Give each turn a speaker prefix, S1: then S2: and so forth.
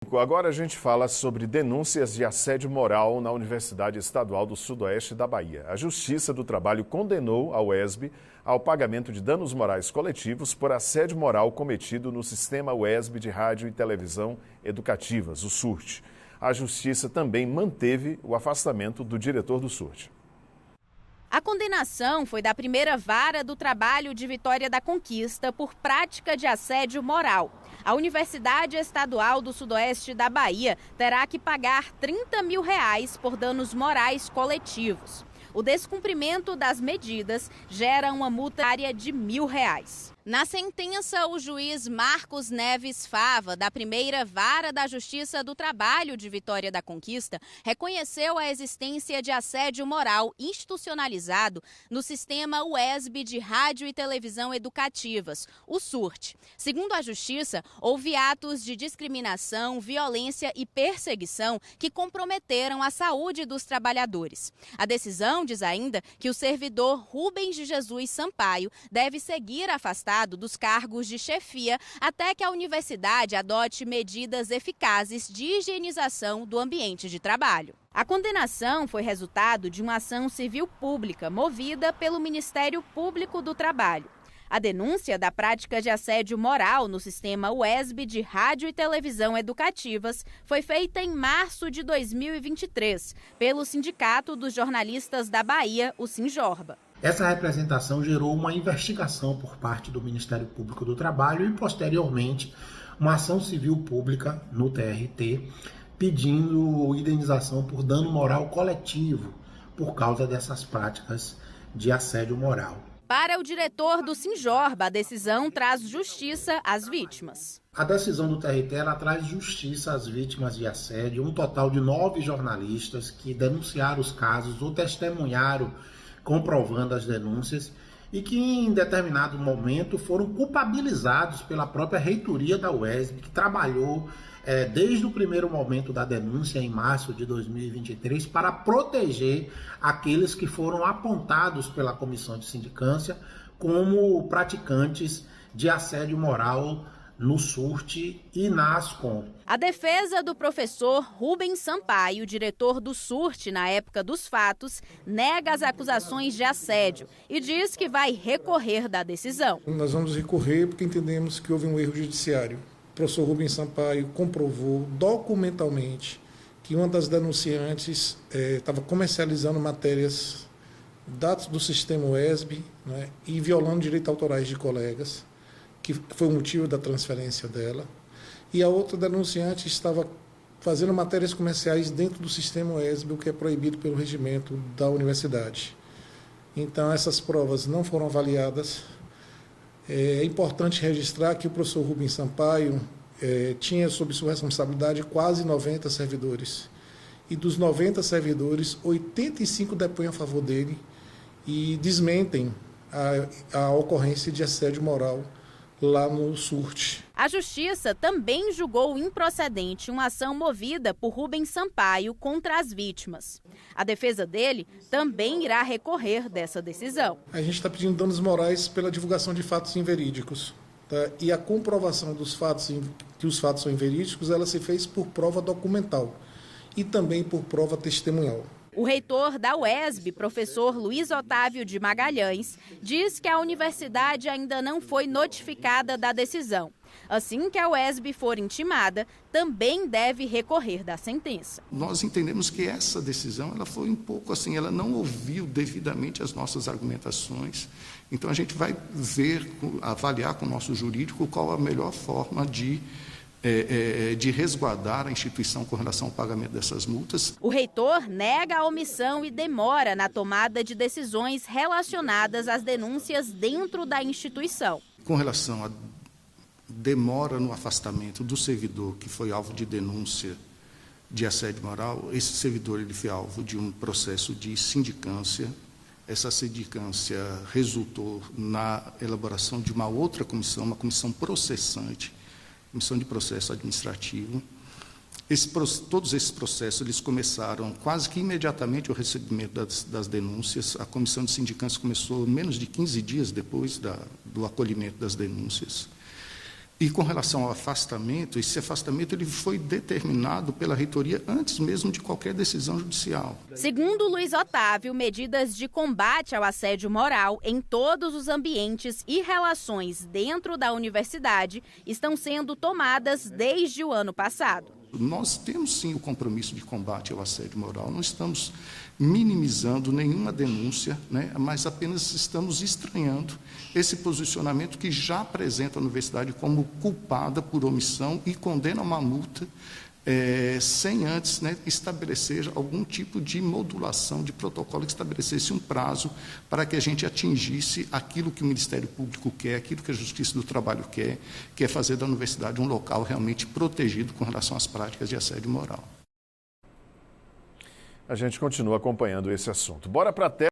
S1: Agora a gente fala sobre denúncias de assédio moral na Universidade Estadual do Sudoeste da Bahia. A Justiça do Trabalho condenou a UESB ao pagamento de danos morais coletivos por assédio moral cometido no Sistema UESB de Rádio e Televisão Educativas, o SURT. A Justiça também manteve o afastamento do diretor do SURT.
S2: A condenação foi da primeira vara do trabalho de Vitória da Conquista por prática de assédio moral. A Universidade Estadual do Sudoeste da Bahia terá que pagar R$30 mil por danos morais coletivos. O descumprimento das medidas gera uma multa de R$1.000. Na sentença, o juiz Marcos Neves Fava, da primeira vara da Justiça do Trabalho de Vitória da Conquista, reconheceu a existência de assédio moral institucionalizado no Sistema UESB de Rádio e Televisão Educativas, o SURT. Segundo a Justiça, houve atos de discriminação, violência e perseguição que comprometeram a saúde dos trabalhadores. A decisão diz ainda que o servidor Rubens de Jesus Sampaio deve seguir afastado dos cargos de chefia até que a universidade adote medidas eficazes de higienização do ambiente de trabalho. A condenação foi resultado de uma ação civil pública movida pelo Ministério Público do Trabalho. A denúncia da prática de assédio moral no Sistema UESB de Rádio e Televisão Educativas foi feita em março de 2023 pelo Sindicato dos Jornalistas da Bahia, o Sinjorba.
S3: Essa representação gerou uma investigação por parte do Ministério Público do Trabalho e, posteriormente, uma ação civil pública no TRT pedindo indenização por dano moral coletivo por causa dessas práticas de assédio moral.
S2: Para o diretor do Sinjorba, a decisão traz justiça às vítimas.
S3: A decisão do TRT ela traz justiça às vítimas de assédio, um total de 9 jornalistas que denunciaram os casos ou testemunharam comprovando as denúncias e que em determinado momento foram culpabilizados pela própria reitoria da UESB, que trabalhou desde o primeiro momento da denúncia, em março de 2023, para proteger aqueles que foram apontados pela comissão de sindicância como praticantes de assédio moral no SURT e na ASCOM.
S2: A defesa do professor Rubens Sampaio, diretor do SURT na época dos fatos, nega as acusações de assédio e diz que vai recorrer da decisão.
S4: Nós vamos recorrer porque entendemos que houve um erro judiciário. O professor Rubens Sampaio comprovou documentalmente que uma das denunciantes estava comercializando matérias dados do sistema UESB, né, e violando direitos autorais de colegas, que foi o motivo da transferência dela, e a outra denunciante estava fazendo matérias comerciais dentro do sistema UESB, o que é proibido pelo regimento da universidade. Então, essas provas não foram avaliadas. É importante registrar que o professor Rubens Sampaio tinha sob sua responsabilidade quase 90 servidores. E dos 90 servidores, 85 depõem a favor dele e desmentem a ocorrência de assédio moral lá no SURT.
S2: A Justiça também julgou improcedente uma ação movida por Rubens Sampaio contra as vítimas. A defesa dele também irá recorrer dessa decisão.
S4: A gente está pedindo danos morais pela divulgação de fatos inverídicos. Tá? E a comprovação dos fatos, que os fatos são inverídicos, ela se fez por prova documental e também por prova testemunhal.
S2: O reitor da UESB, professor Luiz Otávio de Magalhães, diz que a universidade ainda não foi notificada da decisão. Assim que a UESB for intimada, também deve recorrer da sentença.
S5: Nós entendemos que essa decisão ela foi um pouco assim, ela não ouviu devidamente as nossas argumentações. Então a gente vai avaliar com o nosso jurídico qual a melhor forma de resguardar a instituição com relação ao pagamento dessas multas.
S2: O reitor nega a omissão e demora na tomada de decisões relacionadas às denúncias dentro da instituição.
S5: Com relação à demora no afastamento do servidor que foi alvo de denúncia de assédio moral, esse servidor ele foi alvo de um processo de sindicância. Essa sindicância resultou na elaboração de uma outra comissão, uma comissão processante, comissão de processo administrativo. Todos esses processos eles começaram quase que imediatamente o recebimento das denúncias. A comissão de sindicância começou menos de 15 dias depois do acolhimento das denúncias. E com relação ao afastamento, esse afastamento ele foi determinado pela reitoria antes mesmo de qualquer decisão judicial.
S2: Segundo Luiz Otávio, medidas de combate ao assédio moral em todos os ambientes e relações dentro da universidade estão sendo tomadas desde o ano passado.
S5: Nós temos sim o compromisso de combate ao assédio moral, não estamos minimizando nenhuma denúncia, né, mas apenas estamos estranhando esse posicionamento que já apresenta a universidade como culpada por omissão e condena uma multa sem antes, né, estabelecer algum tipo de modulação de protocolo que estabelecesse um prazo para que a gente atingisse aquilo que o Ministério Público quer, aquilo que a Justiça do Trabalho quer, que é fazer da universidade um local realmente protegido com relação às práticas de assédio moral.
S1: A gente continua acompanhando esse assunto. Bora para a tela.